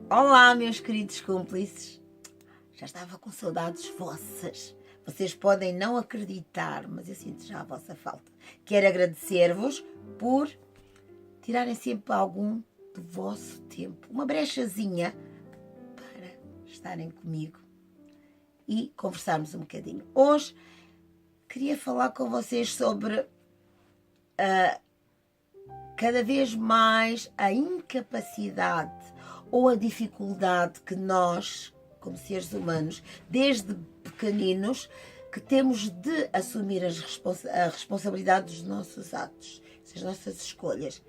Olá, meus queridos cúmplices. Já estava com saudades vossas. Vocês podem não acreditar, mas eu sinto já a vossa falta. Quero agradecer-vos por tirarem sempre algum do vosso tempo, uma brechazinha para estarem comigo e conversarmos um bocadinho. Hoje queria falar com vocês sobre cada vez mais a incapacidade ou a dificuldade que nós, como seres humanos, desde pequeninos, que temos de assumir a responsabilidade dos nossos atos, das nossas escolhas,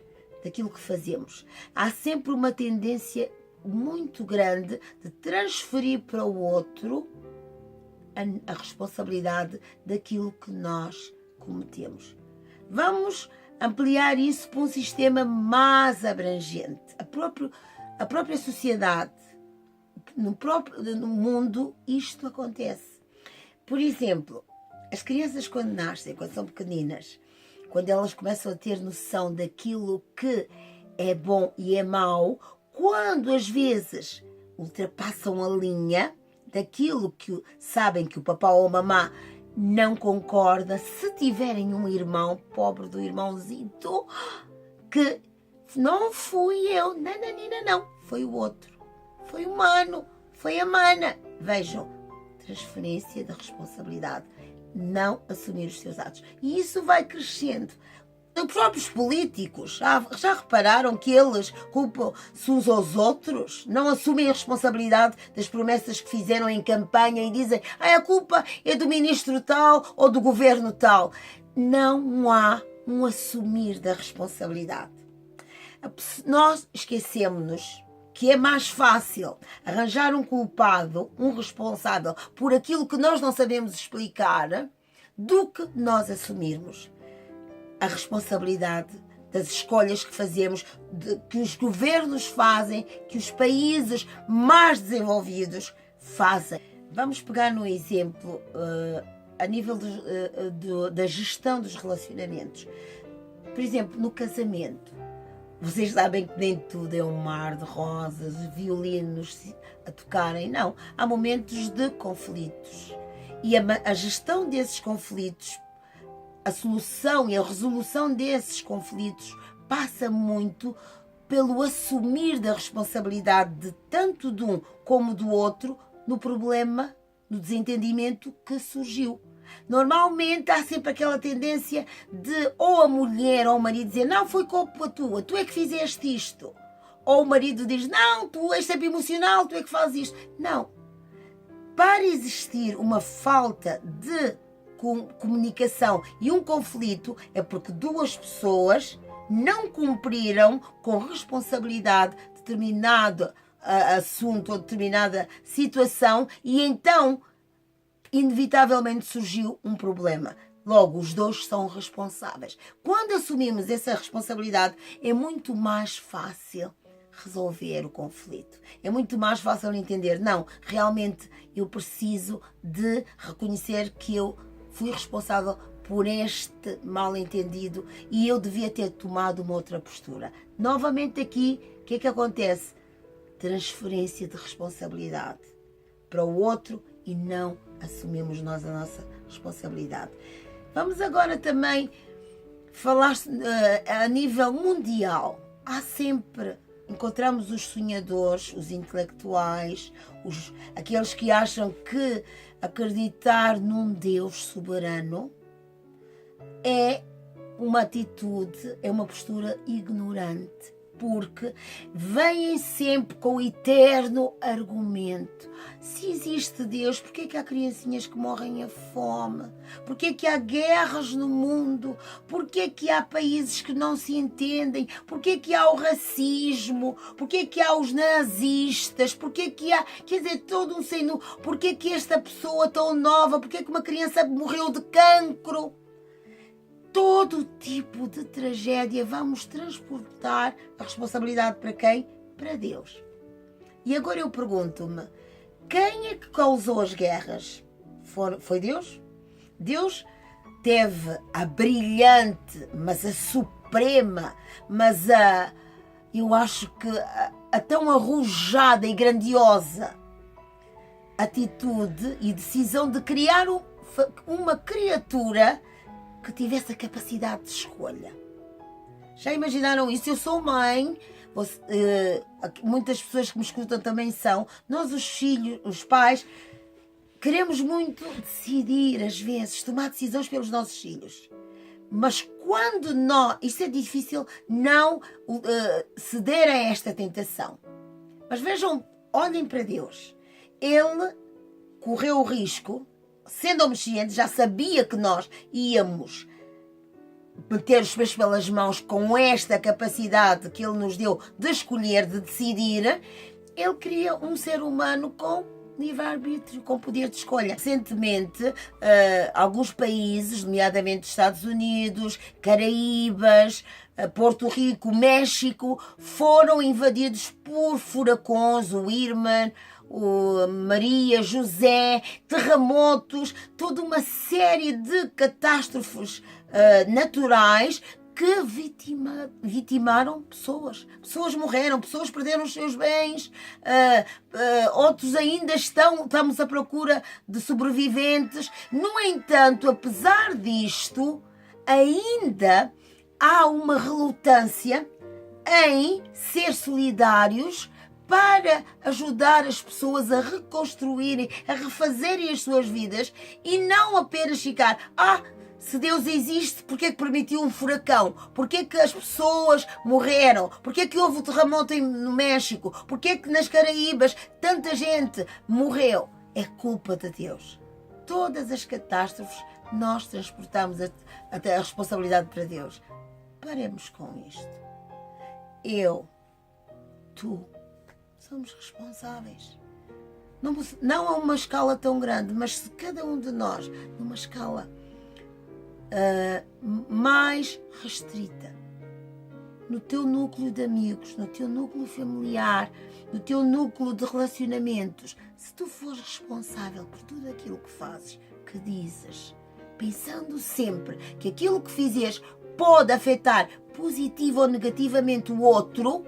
daquilo que fazemos. Há sempre uma tendência muito grande de transferir para o outro a responsabilidade daquilo que nós cometemos. Vamos ampliar isso para um sistema mais abrangente. A própria sociedade, no mundo, isto acontece. Por exemplo, as crianças quando nascem, quando são pequeninas, quando elas começam a ter noção daquilo que é bom e é mau, quando às vezes ultrapassam a linha daquilo que sabem que o papá ou a mamã não concorda, se tiverem um irmão, pobre do irmãozito, que não fui eu, não, foi o outro, foi o mano, foi a mana. Vejam, transferência da responsabilidade, não assumir os seus atos. E isso vai crescendo. Os próprios políticos, já repararam que eles culpam-se uns aos outros? Não assumem a responsabilidade das promessas que fizeram em campanha e dizem a culpa é do ministro tal ou do governo tal. Não há um assumir da responsabilidade. Nós esquecemos-nos que é mais fácil arranjar um culpado, um responsável por aquilo que nós não sabemos explicar, do que nós assumirmos a responsabilidade das escolhas que fazemos, que os governos fazem, que os países mais desenvolvidos fazem. Vamos pegar no exemplo a nível da gestão dos relacionamentos. Por exemplo, no casamento. Vocês sabem que nem tudo é um mar de rosas, violinos a tocarem. Não, há momentos de conflitos. E a gestão desses conflitos, a solução e a resolução desses conflitos passa muito pelo assumir da responsabilidade de tanto de um como do outro no problema, no desentendimento que surgiu. Normalmente há sempre aquela tendência de ou a mulher ou o marido dizer não, foi culpa tua, tu é que fizeste isto. Ou o marido diz não, tu és sempre emocional, tu é que fazes isto. Não. Para existir uma falta de comunicação e um conflito é porque duas pessoas não cumpriram com responsabilidade determinado assunto ou determinada situação e então inevitavelmente surgiu um problema. Logo, os dois são responsáveis. Quando assumimos essa responsabilidade, é muito mais fácil resolver o conflito. É muito mais fácil entender, não, realmente eu preciso de reconhecer que eu fui responsável por este mal-entendido e eu devia ter tomado uma outra postura. Novamente aqui, o que é que acontece? Transferência de responsabilidade para o outro e não assumimos nós a nossa responsabilidade. Vamos agora também falar a nível mundial. Há sempre, encontramos os sonhadores, os intelectuais, aqueles que acham que acreditar num Deus soberano é uma atitude, é uma postura ignorante. Porque vêm sempre com o eterno argumento. Se existe Deus, porquê é que há criancinhas que morrem a fome? Porquê é que há guerras no mundo? Porquê é que há países que não se entendem? Porquê é que há o racismo? Porquê é que há os nazistas? Porquê é que há, quer dizer, todo um sem nu? Porquê é que esta pessoa tão nova? Porquê é que uma criança morreu de cancro? Todo tipo de tragédia vamos transportar a responsabilidade para quem? Para Deus. E agora eu pergunto-me, quem é que causou as guerras? Foi Deus? Deus teve a brilhante, mas a suprema, mas a eu acho que a tão arrojada e grandiosa atitude e decisão de criar uma criatura que tivesse a capacidade de escolha. Já imaginaram isso? Eu sou mãe, muitas pessoas que me escutam também são. Nós, os filhos, os pais, queremos muito decidir, às vezes, tomar decisões pelos nossos filhos. Mas quando isso é difícil, não ceder a esta tentação. Mas vejam, olhem para Deus. Ele correu o risco, sendo omnisciente, já sabia que nós íamos meter os pés pelas mãos com esta capacidade que Ele nos deu de escolher, de decidir. Ele cria um ser humano com livre-arbítrio, com poder de escolha. Recentemente, alguns países, nomeadamente Estados Unidos, Caraíbas, Porto Rico, México, foram invadidos por furacões, o Irma, o Maria, José, terremotos, toda uma série de catástrofes naturais que vitimaram pessoas. Pessoas morreram, pessoas perderam os seus bens, outros ainda estamos à procura de sobreviventes. No entanto, apesar disto, ainda há uma relutância em ser solidários para ajudar as pessoas a reconstruírem, a refazerem as suas vidas e não apenas ficar, se Deus existe, porquê é que permitiu um furacão? Porquê é que as pessoas morreram? Porquê é que houve um terremoto no México? Porquê é que nas Caraíbas tanta gente morreu? É culpa de Deus. Todas as catástrofes nós transportamos até a responsabilidade para Deus. Paremos com isto. Eu, tu, somos responsáveis. Não a uma escala tão grande, mas se cada um de nós, numa escala mais restrita, no teu núcleo de amigos, no teu núcleo familiar, no teu núcleo de relacionamentos, se tu fores responsável por tudo aquilo que fazes, que dizes, pensando sempre que aquilo que fizeres pode afetar positivo ou negativamente o outro,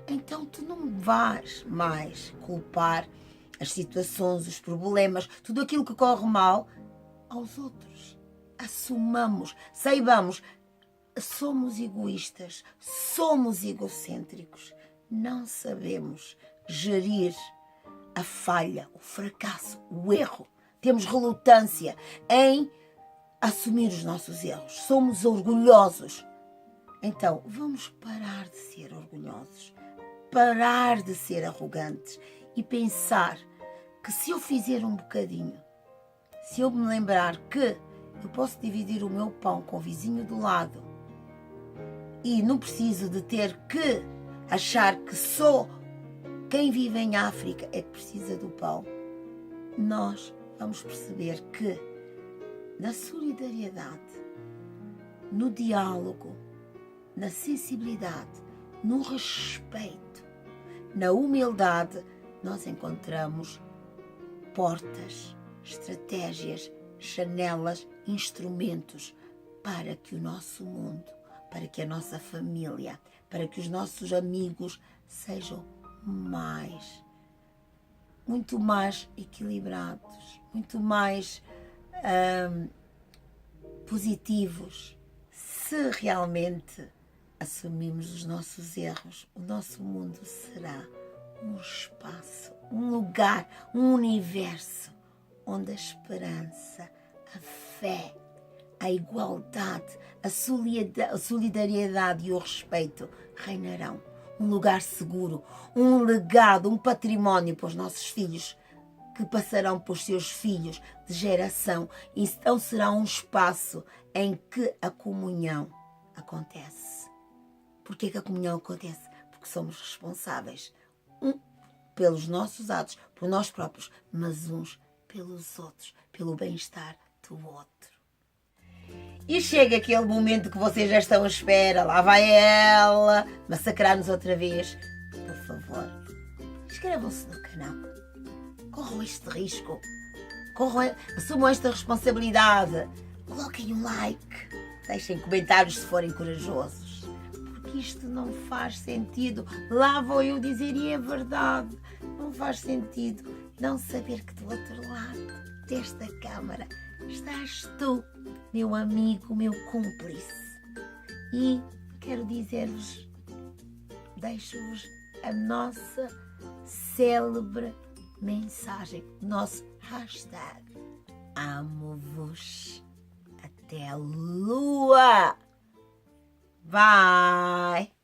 então tu não vais mais culpar as situações, os problemas, tudo aquilo que corre mal aos outros. Assumamos, saibamos, somos egoístas, somos egocêntricos, não sabemos gerir a falha, o fracasso, o erro. Temos relutância em assumir os nossos erros, somos orgulhosos. Então, vamos parar de ser orgulhosos, parar de ser arrogantes e pensar que se eu fizer um bocadinho, se eu me lembrar que eu posso dividir o meu pão com o vizinho do lado e não preciso de ter que achar que só quem vive em África é que precisa do pão, nós vamos perceber que na solidariedade, no diálogo, na sensibilidade, no respeito, na humildade, nós encontramos portas, estratégias, janelas, instrumentos para que o nosso mundo, para que a nossa família, para que os nossos amigos sejam muito mais equilibrados, muito mais positivos. Se realmente assumirmos os nossos erros, o nosso mundo será um espaço, um lugar, um universo onde a esperança, a fé, a igualdade, a solidariedade e o respeito reinarão. Um lugar seguro, um legado, um património para os nossos filhos, que passarão para os seus filhos de geração. Então será um espaço em que a comunhão acontece. Porquê que a comunhão acontece? Porque somos responsáveis, pelos nossos atos, por nós próprios, mas uns pelos outros, pelo bem-estar do outro. E chega aquele momento que vocês já estão à espera, lá vai ela massacrar-nos outra vez. Por favor, inscrevam-se no canal, corram este risco, assumam esta responsabilidade, coloquem um like, deixem comentários se forem corajosos, que isto não faz sentido. Lá vou eu dizer, e é verdade, não faz sentido não saber que do outro lado desta câmara estás tu, meu amigo, meu cúmplice. E quero dizer-vos, deixo-vos a nossa célebre mensagem, nosso hashtag. Amo-vos. Até a lua. Bye.